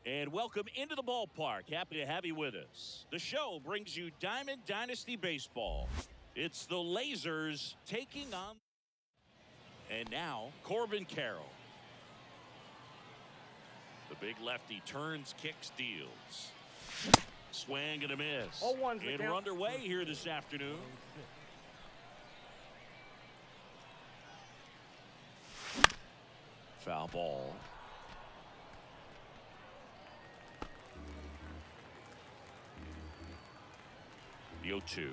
And welcome into the ballpark. Happy to have you with us. The show brings you Diamond Dynasty Baseball. It's the Lasers taking on. And now, Corbin Carroll. The big lefty turns, kicks, deals. Swing and a miss. And we're underway here this afternoon. Foul ball. The 0-2.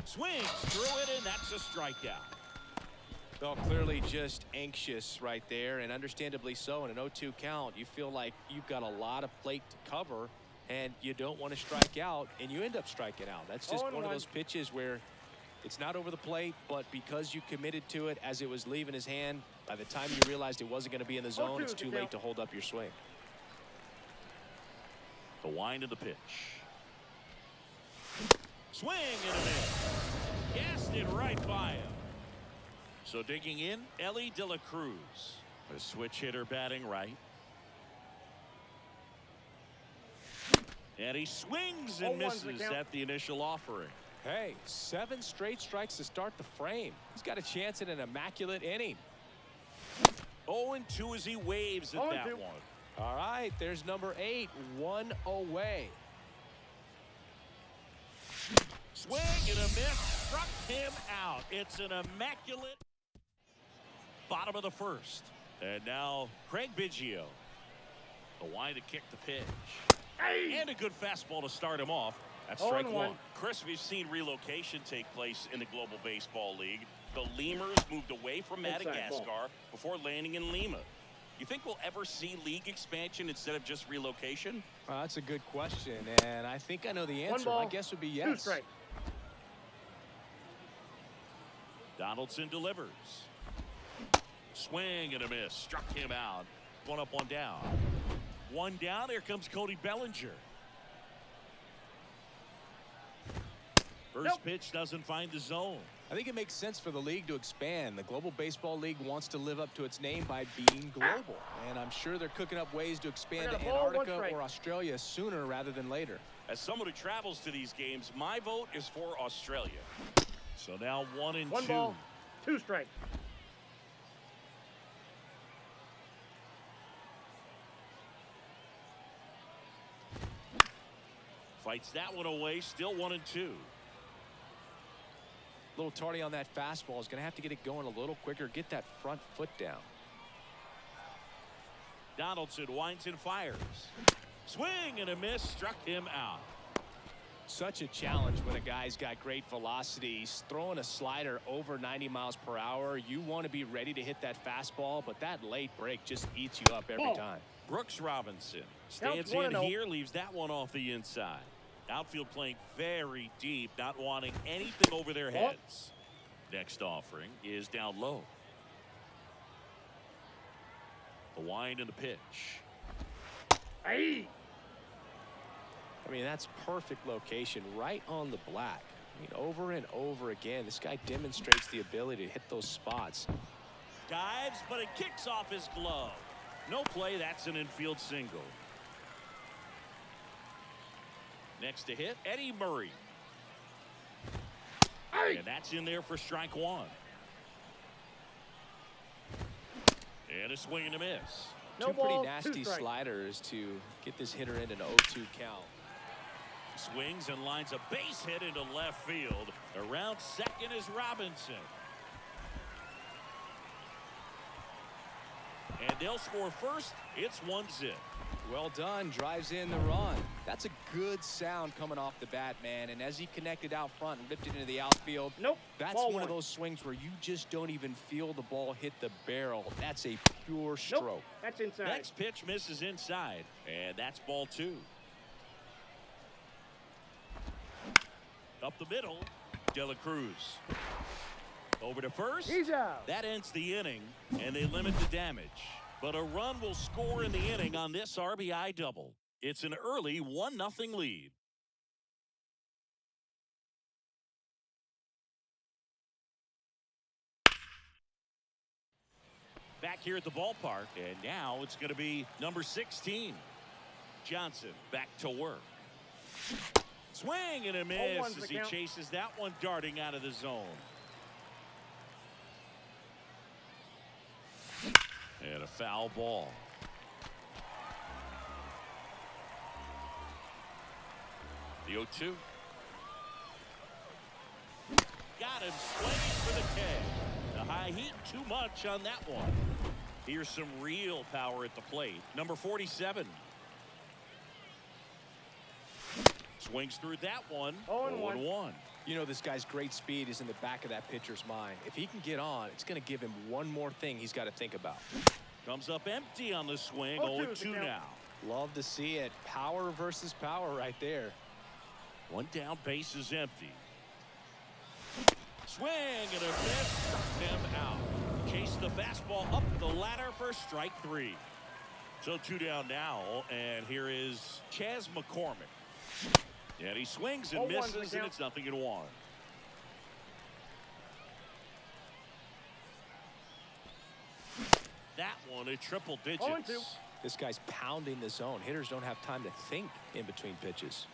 Swings through it, and that's a strikeout. Well, clearly just anxious right there, and understandably so. In an 0-2 count, you feel like you've got a lot of plate to cover, and you don't want to strike out, and you end up striking out. That's just one of those pitches where it's not over the plate, but because you committed to it as it was leaving his hand, by the time you realized it wasn't going to be in the zone, it's too late to hold up your swing. The wind of the pitch. Swing and a miss. Gassed it right by him. So digging in, Ellie De La Cruz. A switch hitter batting right. And he swings and misses at the initial offering. Hey, 7 straight strikes to start the frame. He's got a chance at an immaculate inning. 0-2 as he waves at that one. All right, there's number 8, 1 away. Swing and a miss, struck him out. It's an immaculate bottom of the first. And now Craig Biggio. The wind to kick the pitch. And a good fastball to start him off. That's strike one. Chris, we've seen relocation take place in the Global Baseball League. The Lemurs moved away from Madagascar before landing in Lima. You think we'll ever see league expansion instead of just relocation? That's a good question, and I think I know the answer. My guess would be yes. Donaldson delivers. Swing and a miss. Struck him out. One up, one down. One down. Here comes Cody Bellinger. First pitch doesn't find the zone. I think it makes sense for the league to expand. The Global Baseball League wants to live up to its name by being global. And I'm sure they're cooking up ways to expand to Antarctica or Australia sooner rather than later. As someone who travels to these games, my vote is for Australia. So now 1-2. 1 ball, 2 strikes. Fights that one away, still 1-2. A little tardy on that fastball. Is going to have to get it going a little quicker. Get that front foot down. Donaldson winds and fires. Swing and a miss, struck him out. Such a challenge when a guy's got great velocity. He's throwing a slider over 90 miles per hour. You want to be ready to hit that fastball, but that late break just eats you up every time. Brooks Robinson stands in here, leaves that one off the inside. Outfield playing very deep, not wanting anything over their heads. Next offering is down low. The wind and the pitch. I mean, that's perfect location, right on the black. I mean, over and over again, this guy demonstrates the ability to hit those spots. Dives, but it kicks off his glove. No play, that's an infield single. Next to hit, Eddie Murray. And that's in there for strike one. And a swing and a miss. Two pretty nasty sliders to get this hitter in an 0-2 count. Swings and lines a base hit into left field. Around second is Robinson. And they'll score first. It's 1-0. Well done. Drives in the run. That's a good sound coming off the bat, man. And as he connected out front and ripped it into the outfield, that's one of those swings where you just don't even feel the ball hit the barrel. That's a pure stroke. That's inside. Next pitch misses inside. And that's ball 2. Up the middle, De La Cruz. Over to first. He's out. That ends the inning, and they limit the damage. But a run will score in the inning on this RBI double. It's an early 1-0 lead. back here at the ballpark. And now it's going to be number 16. Johnson back to work. Swing and a miss as he chases that one darting out of the zone. And a foul ball. The 0-2. Got him swinging for the K. The high heat too much on that one. Here's some real power at the plate. Number 47. Swings through that one. 0-1. You know, this guy's great speed is in the back of that pitcher's mind. If he can get on, it's going to give him one more thing he's got to think about. Comes up empty on the swing. 0-2 now. Love to see it. Power versus power right there. One down, base is empty. Swing and a miss. Him out. Chase the fastball up the ladder for strike 3. So 2 down now, and here is Chas McCormick. And he swings and misses, and it's 0-1. That one at triple digits. This guy's pounding the zone. Hitters don't have time to think in between pitches.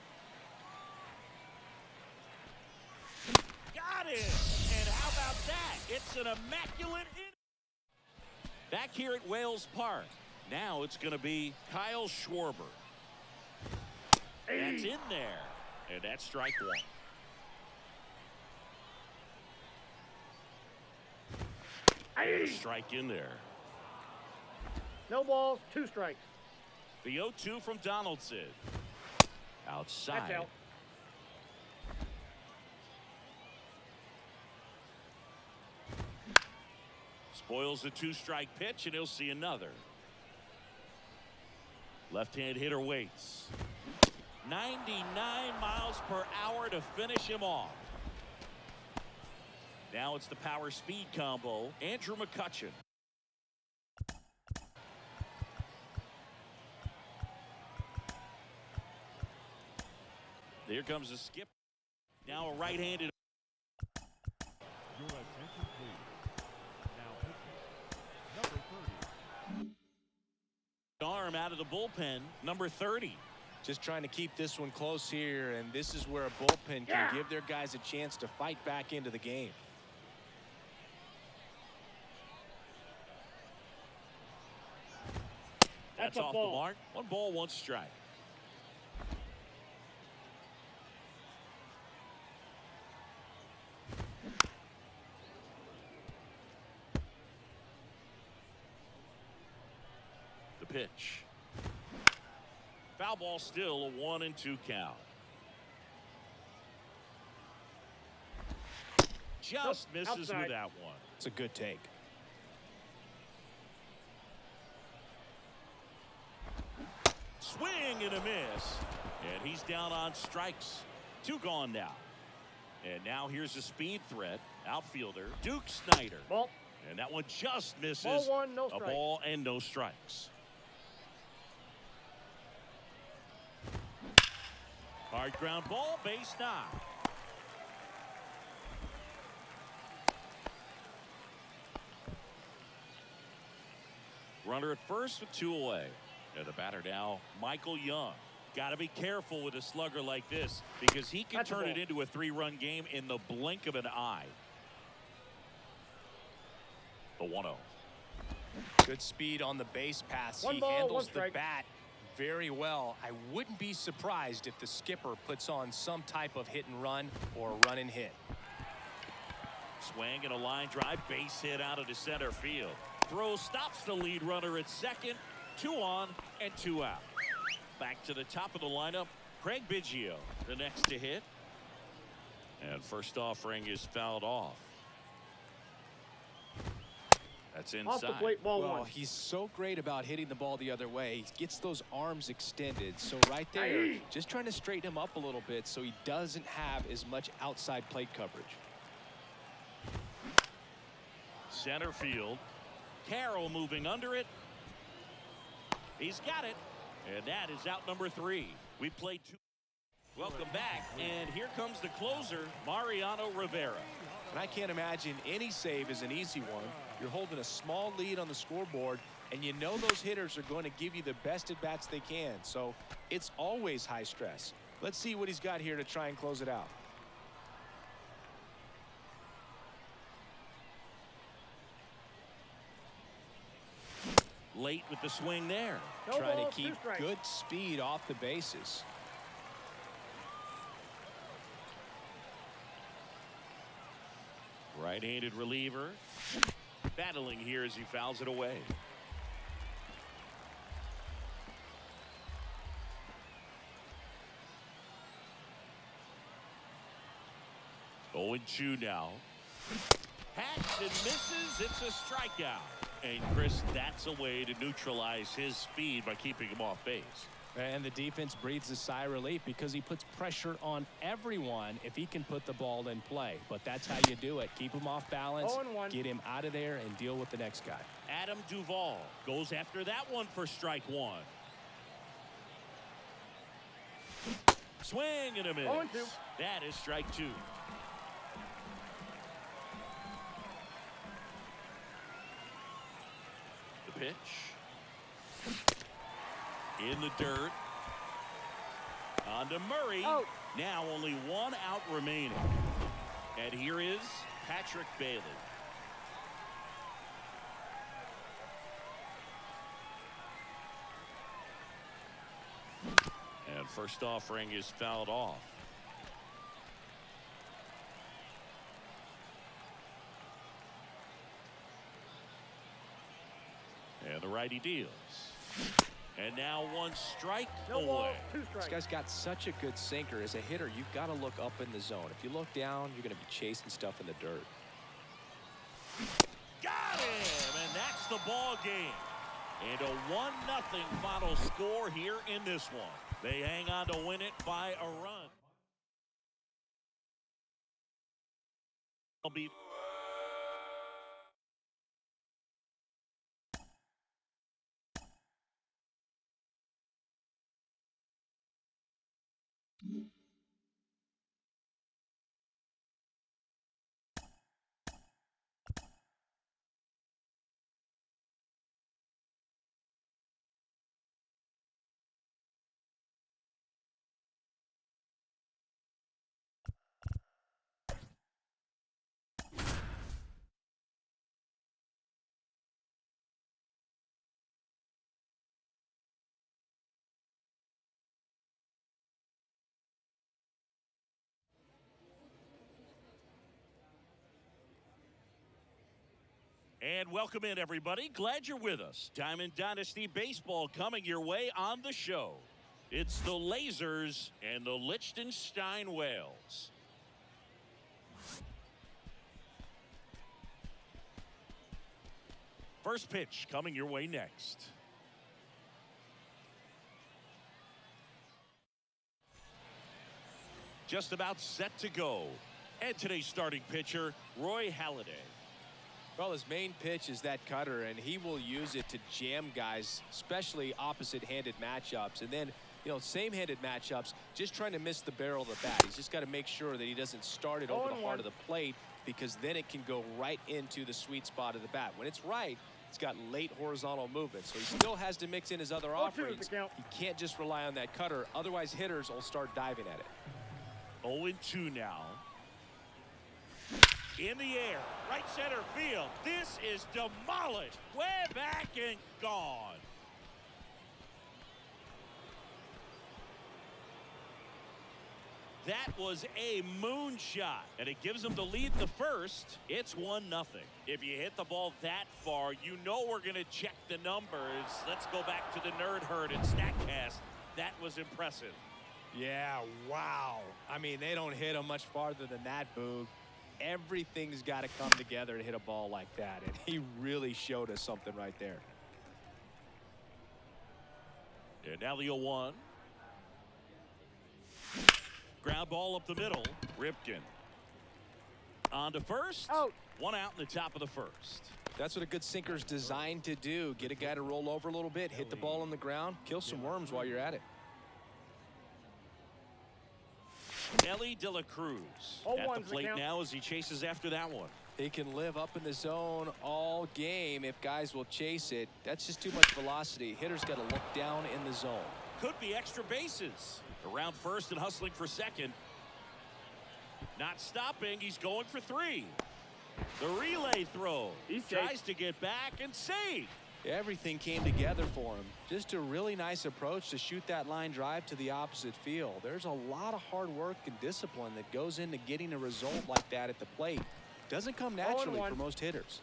Got it! And how about that? It's an immaculate inning. Back here at Wales Park. Now it's going to be Kyle Schwarber. That's in there. And that's strike 1. Strike in there. No balls, 2 strikes. The 0-2 from Donaldson. Outside. That's out. Spoils the 2-strike pitch, and he'll see another. Left-hand hitter waits. 99 miles per hour to finish him off. Now it's the power speed combo. Andrew McCutchen. There comes a skip. Now a right-handed. Your attention, please. Now pitching. Number 30. Arm out of the bullpen. Number 30. Just trying to keep this one close here, and this is where a bullpen can give their guys a chance to fight back into the game. That's off the mark. 1 ball, 1 strike. The pitch. Foul ball, still a 1-2 count. Just misses with that one. It's a good take. Swing and a miss. And he's down on strikes. 2 gone now. And now here's a speed threat. Outfielder Duke Snyder. Ball. And that one just misses. Ball 1, no strike. A ball and no strikes. Hard ground ball, base knock. Runner at first with 2 away. And the batter now, Michael Young. Got to be careful with a slugger like this because he can turn it into a 3-run game in the blink of an eye. The 1-0. Good speed on the base pass. 1 he ball, handles 1 the strike. bat very well. I wouldn't be surprised if the skipper puts on some type of hit and run or run and hit. Swing and a line drive, base hit out of the center field. Throw stops the lead runner at second. 2 on and 2 out. Back to the top of the lineup, Craig Biggio, the next to hit. And first offering is fouled off. That's inside. Off the plate, ball 1. He's so great about hitting the ball the other way. He gets those arms extended. So right there, just trying to straighten him up a little bit so he doesn't have as much outside plate coverage. Center field. Carroll moving under it. He's got it. And that is out number 3. We played 2. Welcome back. And here comes the closer, Mariano Rivera. And I can't imagine any save is an easy one. You're holding a small lead on the scoreboard, and you know those hitters are going to give you the best at-bats they can. So it's always high stress. Let's see what he's got here to try and close it out. Late with the swing there. No Trying balls, to keep 2 strikes. good speed off the bases. Right-handed reliever. Battling here as he fouls it away. Oh, 0-2 now. Hacks and misses. It's a strikeout. And Chris, that's a way to neutralize his speed by keeping him off base. And the defense breathes a sigh of relief because he puts pressure on everyone if he can put the ball in play. But that's how you do it. Keep him off balance, 0-1. get him out of there, and deal with the next guy. Adam Duvall goes after that one for strike one. Swing and a miss. 0-2. That is strike two. The pitch. In the dirt. On to Murray. Out. Now only one out remaining. And here is Patrick Bailey. And first offering is fouled off. And the righty deals. And now one strike No away. balls, 2 This strikes. guy's got such a good sinker. As a hitter, you've got to look up in the zone. If you look down, you're going to be chasing stuff in the dirt. Got him, and that's the ball game. And a 1-0 final score here in this one. They hang on to win it by a run. MLB. And welcome in, everybody. Glad you're with us. Diamond Dynasty Baseball coming your way on the show. It's the Lasers and the Liechtenstein Whales. First pitch coming your way next. Just about set to go. And today's starting pitcher, Roy Halladay. Well, his main pitch is that cutter, and he will use it to jam guys, especially opposite-handed matchups. And then, you know, same-handed matchups, just trying to miss the barrel of the bat. He's just got to make sure that he doesn't start it over the heart of the plate, because then it can go right into the sweet spot of the bat. When it's right, it's got late horizontal movement, so he still has to mix in his other 0-2 is offerings. the count. He can't just rely on that cutter, otherwise hitters will start diving at it. 0-2 now. In the air, right center field. This is demolished. Way back and gone. That was a moonshot, and it gives them the lead the first. It's 1-0. If you hit the ball that far, you know we're going to check the numbers. Let's go back to the Nerd Herd and StatCast. That was impressive. Yeah, wow. I mean, they don't hit him much farther than that, Boog. Everything's got to come together to hit a ball like that, and he really showed us something right there. And now the 0-1. Ground ball up the middle. Ripken. On to first. Out. One out in the top of the first. That's what a good sinker's designed to do. Get a guy to roll over a little bit, hit the ball on the ground, kill some worms while you're at it. Ellie De La Cruz Oh, at the one's the plate count. now as he chases after that one. He can live up in the zone all game if guys will chase it. That's just too much velocity. Hitter's got to look down in the zone. Could be extra bases. Around first and hustling for second. Not stopping. He's going for 3. The relay throw. He's Tries to get back and save. Everything came together for him. Just a really nice approach to shoot that line drive to the opposite field. There's a lot of hard work and discipline that goes into getting a result like that at the plate. Doesn't come naturally for most hitters.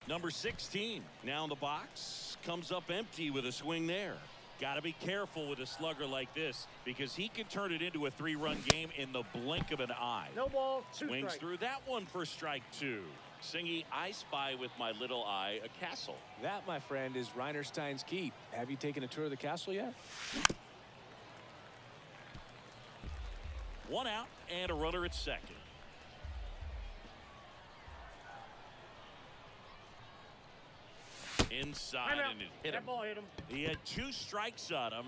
Number 16 now in the box, comes up empty with a swing there. Got to be careful with a slugger like this because he can turn it into a 3-run game in the blink of an eye. No balls, 2 Swings strikes. through that one for strike 2. Singy, I spy with my little eye a castle. That, my friend, is Reinerstein's Keep. Have you taken a tour of the castle yet? 1 out and a runner at second. Inside Timeout. and it hit him. That ball hit him. He had 2 strikes on him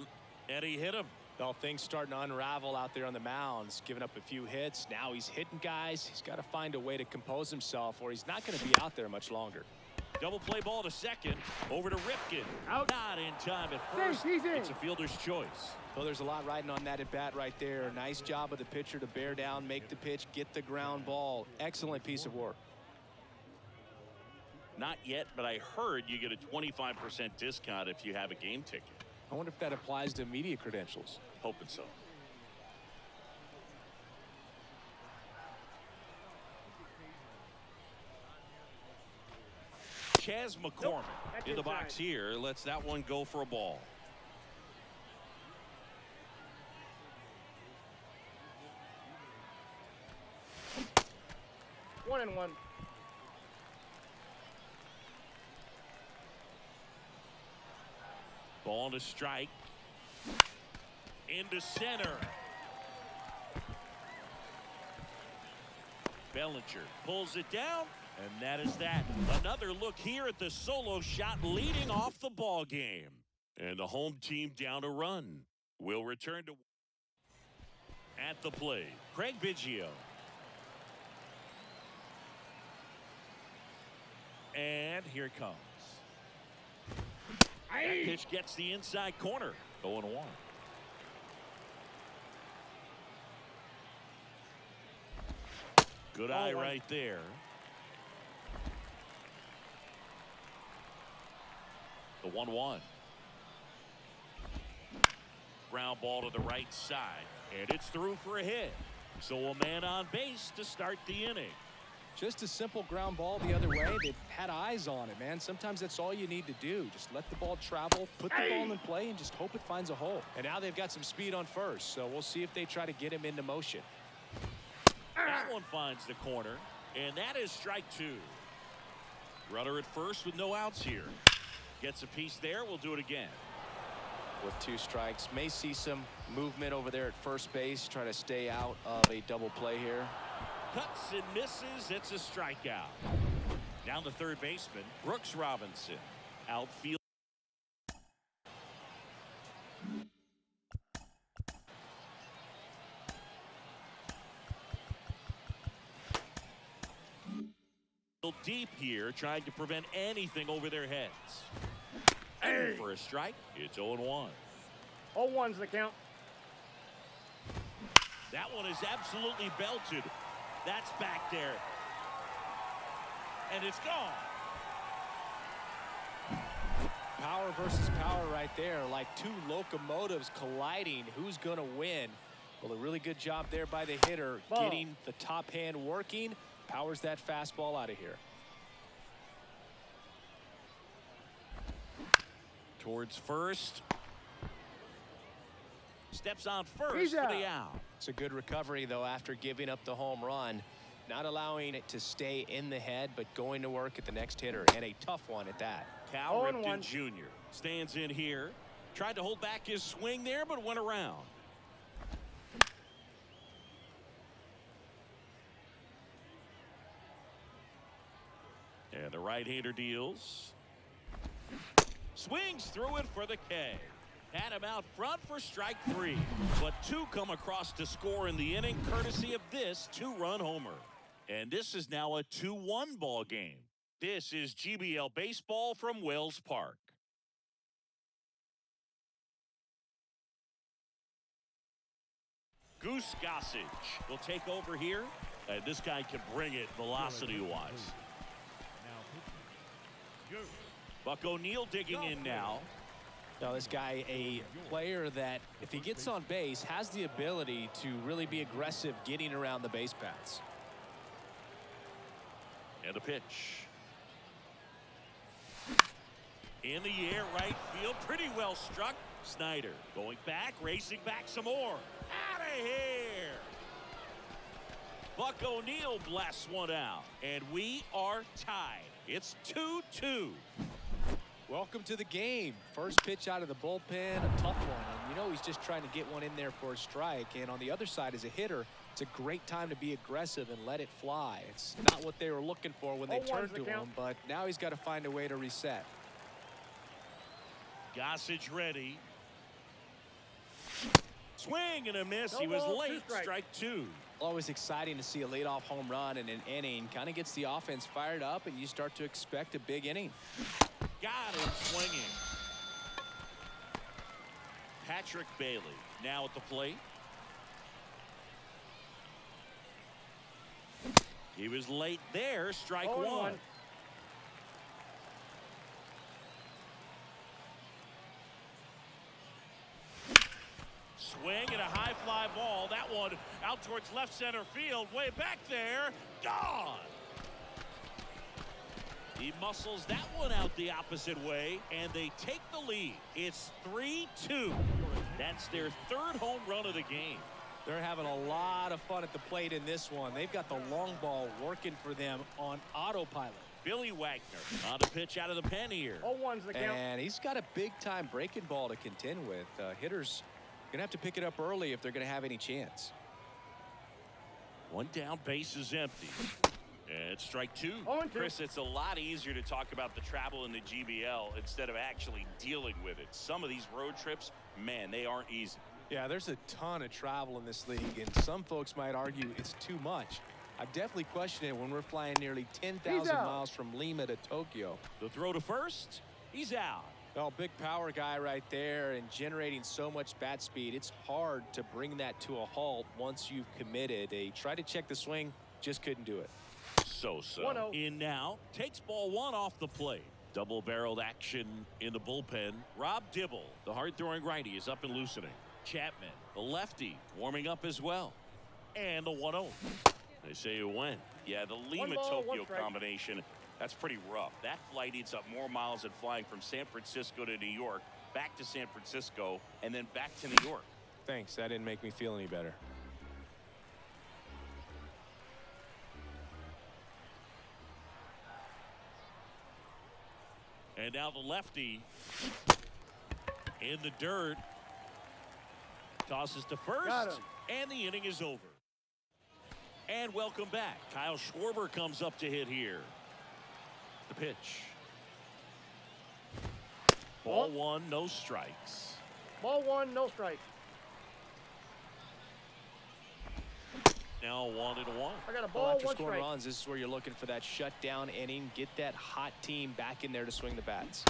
and he hit him. Well, things starting to unravel out there on the mounds. Giving up a few hits. Now he's hitting guys. He's got to find a way to compose himself or he's not going to be out there much longer. Double play ball to second. Over to Ripken. Out. Not in time at first. He's in. It's a fielder's choice. Well, there's a lot riding on that at bat right there. Nice job of the pitcher to bear down, make the pitch, get the ground ball. Excellent piece of work. Not yet, but I heard you get a 25% discount if you have a game ticket. I wonder if that applies to media credentials. Hoping so. Chaz McCormick That's in the inside. box here. Lets that one go for a ball. One and one. Ball to strike. Into center. Bellinger pulls it down, and that is that. Another look here at the solo shot leading off the ball game. And the home team down a run. Will return to at the plate. Craig Biggio. And here it comes. That pitch gets the inside corner. 0-1. Good eye right there. The 1-1. Ground ball to the right side. And it's through for a hit. So a man on base to start the inning. Just a simple ground ball the other way. They've had eyes on it, man. Sometimes that's all you need to do. Just let the ball travel, put the ball in play, and just hope it finds a hole. And now they've got some speed on first, so we'll see if they try to get him into motion. That one finds the corner, and that is strike 2. Runner at first with no outs here. Gets a piece there. We'll do it again. With 2 strikes, may see some movement over there at first base. Try to stay out of a double play here. Cuts and misses. It's a strikeout. Down to third baseman, Brooks Robinson. Outfield. Deep here, trying to prevent anything over their heads. And for a strike, it's 0-1. 0-1's the count. That one is absolutely belted. That's back there. And it's gone. Power versus power right there, like 2 locomotives colliding. Who's going to win? Well, a really good job there by the hitter, getting the top hand working. Powers that fastball out of here. Towards first. Steps on first for the out. It's a good recovery, though, after giving up the home run. Not allowing it to stay in the head, but going to work at the next hitter, and a tough one at that. Cal Ripken Jr. stands in here. Tried to hold back his swing there, but went around. And And the right-hander deals. Swings through it for the K. Had him out front for strike 3. But 2 come across to score in the inning, courtesy of this 2-run homer. And this is now a 2-1 ball game. This is GBL Baseball from Wells Park. Goose Gossage will take over here. And this guy can bring it velocity-wise. Buck O'Neil digging in now. Now this guy, a player that if he gets on base has the ability to really be aggressive getting around the base paths. And a pitch. In the air, right field, pretty well struck. Snyder going back, racing back some more. Out of here. Buck O'Neil blasts one out, and we are tied. It's 2-2. Welcome to the game. First pitch out of the bullpen, a tough one. And you know he's just trying to get one in there for a strike. And on the other side, as a hitter, it's a great time to be aggressive and let it fly. It's not what they were looking for when they turned to him, but now he's got to find a way to reset. Gossage ready. Swing and a miss. He was late. Strike 2. Always exciting to see a leadoff home run in an inning. Kind of gets the offense fired up, and you start to expect a big inning. Got him swinging. Patrick Bailey now at the plate. He was late there. Strike 1. Swing and a high fly ball. That one out towards left center field. Way back there. Gone. He muscles that one out the opposite way, and they take the lead. It's 3-2. That's their 3rd home run of the game. They're having a lot of fun at the plate in this one. They've got the long ball working for them on autopilot. Billy Wagner on the pitch out of the pen here. 0-1's the count. And he's got a big-time breaking ball to contend with. Hitters going to have to pick it up early if they're going to have any chance. One down, base is empty. And strike 2. Chris, it's a lot easier to talk about the travel in the GBL instead of actually dealing with it. Some of these road trips, man, they aren't easy. Yeah, there's a ton of travel in this league, and some folks might argue it's too much. I definitely question it when we're flying nearly 10,000 miles from Lima to Tokyo. The throw to first. He's out. Well, big power guy right there and generating so much bat speed. It's hard to bring that to a halt once you've committed. They tried to check the swing, just couldn't do it. So in now, takes ball 1 off the plate. Double-barreled action in the bullpen. Rob Dibble, the hard-throwing righty, is up and loosening. Chapman, the lefty, warming up as well. And the 1-0. They say it went. Yeah, the Lima-Tokyo combination, that's pretty rough. That flight eats up more miles than flying from San Francisco to New York, back to San Francisco, and then back to New York. Thanks. That didn't make me feel any better. And now the lefty in the dirt. Tosses to first, and the inning is over. And welcome back. Kyle Schwarber comes up to hit here. The pitch. Ball 1, no strikes. Ball 1, no strike. Now 1-1. I got a ball, after 1 scoring strike. runs, this is where you're looking for that shutdown inning. Get that hot team back in there to swing the bats.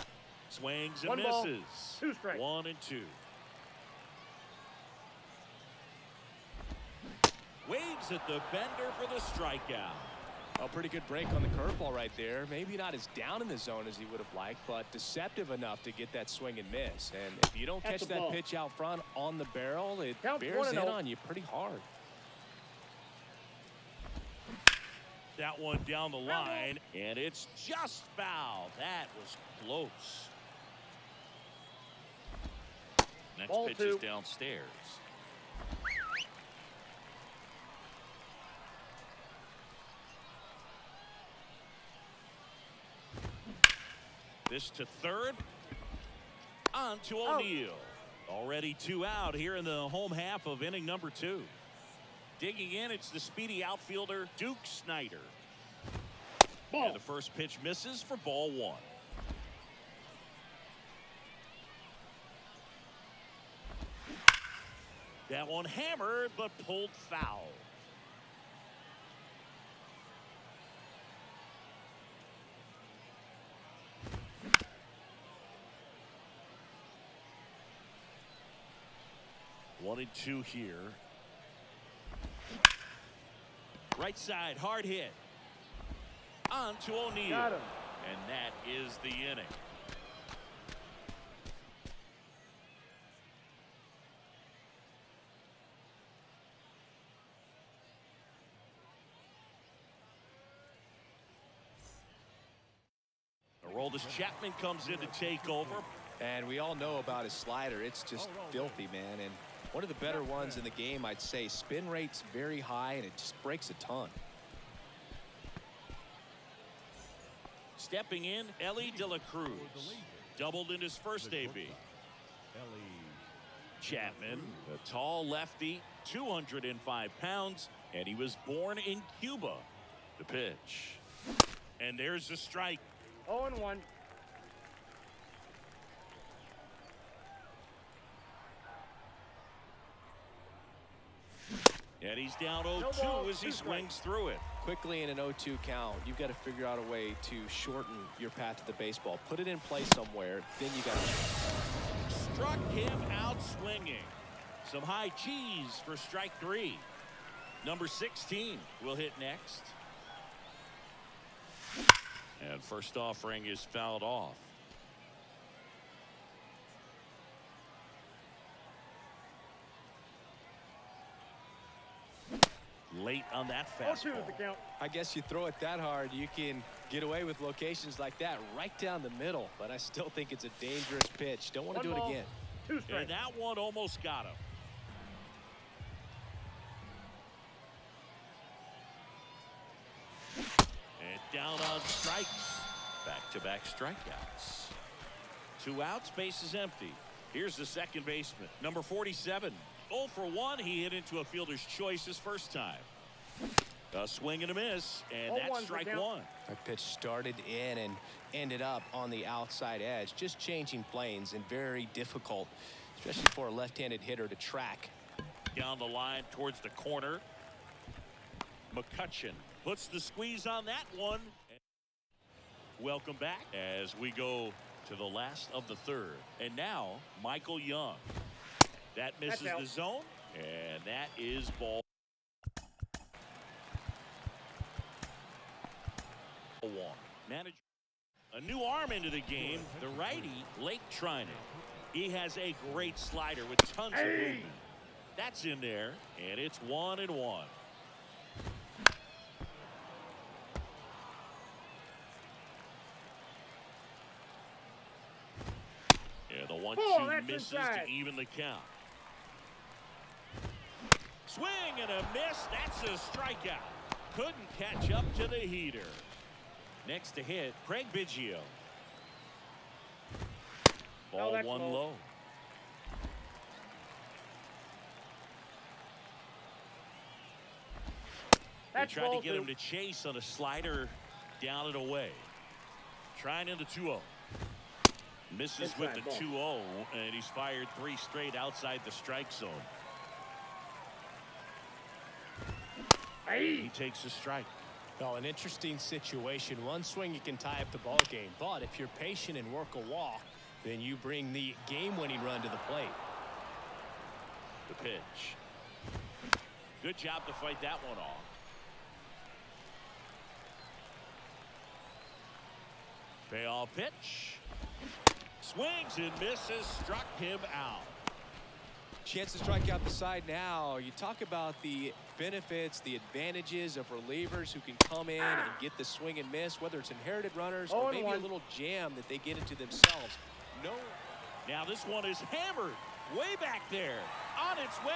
Swings and 1 ball, misses. 2 strikes. 1 and 2. Waves at the bender for the strikeout. A pretty good break on the curveball right there. Maybe not as down in the zone as he would have liked, but deceptive enough to get that swing and miss. And if you don't catch that pitch out front on the barrel, it bears in on you pretty hard. That one down the line, and it's just foul. That was close. Next Ball pitch 2. is downstairs. This to third. On to O'Neil. Already 2 out here in the home half of inning number 2. Digging in, it's the speedy outfielder Duke Snyder. Ball. And the first pitch misses for ball one. That one hammered but pulled foul. One and two here. Right side, hard hit. On to O'Neill. Got him. And that is the inning. Aroldis Chapman comes in to take over. And we all know about his slider. It's just filthy, man. And one of the better ones in the game, I'd say. Spin rate's very high, and it just breaks a ton. Stepping in, Ellie De La Cruz. Doubled in his first AB. Chapman, a tall lefty, 205 pounds, and he was born in Cuba. The pitch. And there's the strike. 0-1. And he's down No 0-2 ball, as he two swings strikes. through it. Quickly in an 0-2 count, you've got to figure out a way to shorten your path to the baseball. Put it in play somewhere, then you got to. Struck him out swinging. Some high cheese for strike three. Number 16 will hit next. And first offering is fouled off. Late on that 0-2 fastball. is the count. I guess you throw it that hard, you can get away with locations like that right down the middle. But I still think it's a dangerous pitch. Don't want to do it again. 2 strikes. And that one almost got him. And down on strikes. Back-to-back strikeouts. 2 outs, base is empty. Here's the second baseman, number 47. 0 for 1. He hit into a fielder's choice his first time. A swing and a miss, and 0-1 that's for strike count. 1. That pitch started in and ended up on the outside edge. Just changing planes and very difficult, especially for a left-handed hitter to track. Down the line towards the corner. McCutcheon puts the squeeze on that one. Welcome back as we go to the last of the third. And now Michael Young. That misses That's out. the zone, and that is ball one. Manager, a new arm into the game, the righty Lake Trinan. He has a great slider with tons of movement. That's in there, and it's 1-1. Yeah, the 1-2 that's misses inside. to even the count. Swing and a miss. That's a strikeout. Couldn't catch up to the heater. Next to hit, Craig Biggio. Ball that's one low. low. They That's tried to ball get two. him to chase on a slider down and away. Trying in the 2-0. Misses with the Inside ball. 2-0, and he's fired 3 straight outside the strike zone. He takes a strike. Well, an interesting situation. One swing you can tie up the ball game, but if you're patient and work a walk, then you bring the game-winning run to the plate. The pitch. Good job to fight that one off. Payoff pitch. Swings and misses. Struck him out. Chance to strike out the side now. You talk about the benefits, the advantages of relievers who can come in and get the swing and miss, whether it's inherited runners or maybe a 0-1. little jam that they get into themselves. No. Now this one is hammered way back there. On its way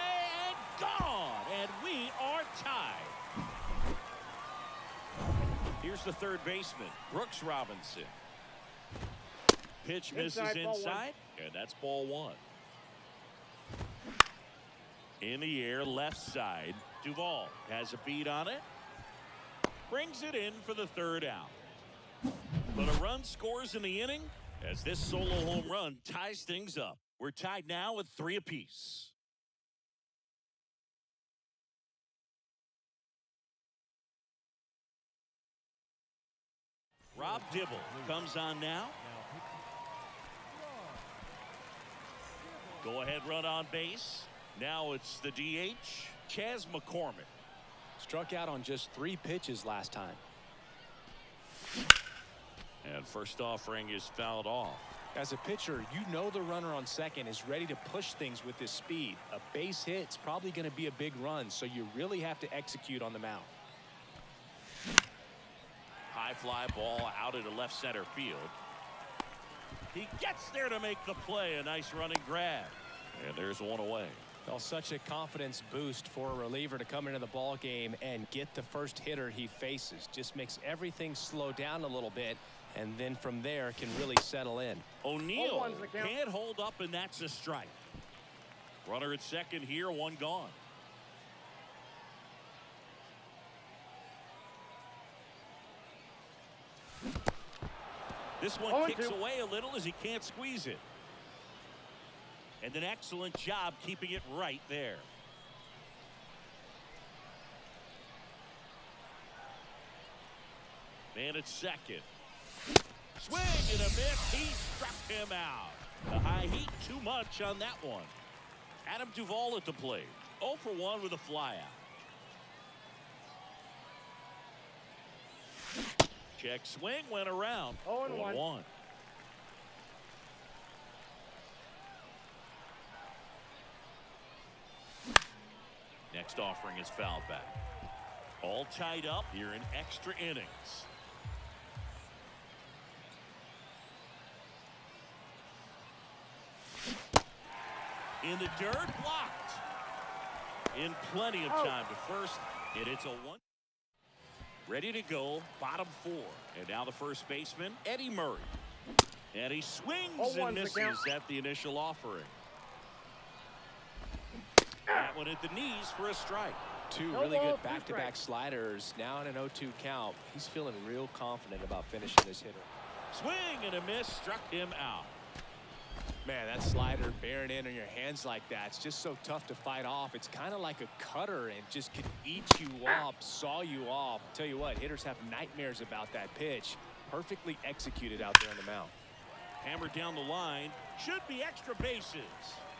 and gone. And we are tied. Here's the third baseman, Brooks Robinson. Pitch misses Inside, ball one. inside, and that's ball one. In the air, left side. Duvall has a beat on it. Brings it in for the third out. But a run scores in the inning as this solo home run ties things up. We're tied now with 3 apiece. Rob Dibble comes on now. Go ahead run on base. Now it's the DH, Chas McCormick. Struck out on just 3 pitches last time. And first offering is fouled off. As a pitcher, you know the runner on second is ready to push things with his speed. A base hit's probably going to be a big run, so you really have to execute on the mound. High fly ball out into left center field. He gets there to make the play. A nice running grab. And there's one away. Well, such a confidence boost for a reliever to come into the ball game and get the first hitter he faces. Just makes everything slow down a little bit, and then from there can really settle in. O'Neill can't hold up, and that's a strike. Runner at second here, 1 gone. This one kicks away a little as he can't squeeze it. And an excellent job keeping it right there. Man at second. Swing and a miss. He struck him out. The high heat too much on that one. Adam Duvall at the plate. 0 for 1 with a flyout. Check swing went around. 0-1. Next offering is fouled back. All tied up here in extra innings. In the dirt, blocked. In plenty of time to first, and it's a 1. Ready to go, bottom 4. And now the first baseman, Eddie Murray. And he swings and misses at the initial offering. That one at the knees for a strike. 2 really good back-to-back sliders. Now in an 0-2 count. He's feeling real confident about finishing his hitter. Swing and a miss, struck him out. Man, that slider bearing in on your hands like that, it's just so tough to fight off. It's kind of like a cutter and just could eat you up, saw you off. Tell you what, hitters have nightmares about that pitch. Perfectly executed out there on the mound. Hammered down the line. Should be extra bases.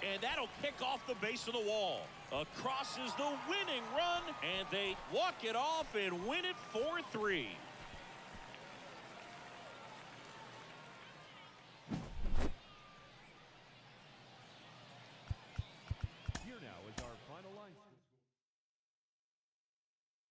And that'll kick off the base of the wall. Across is the winning run, and they walk it off and win it 4-3.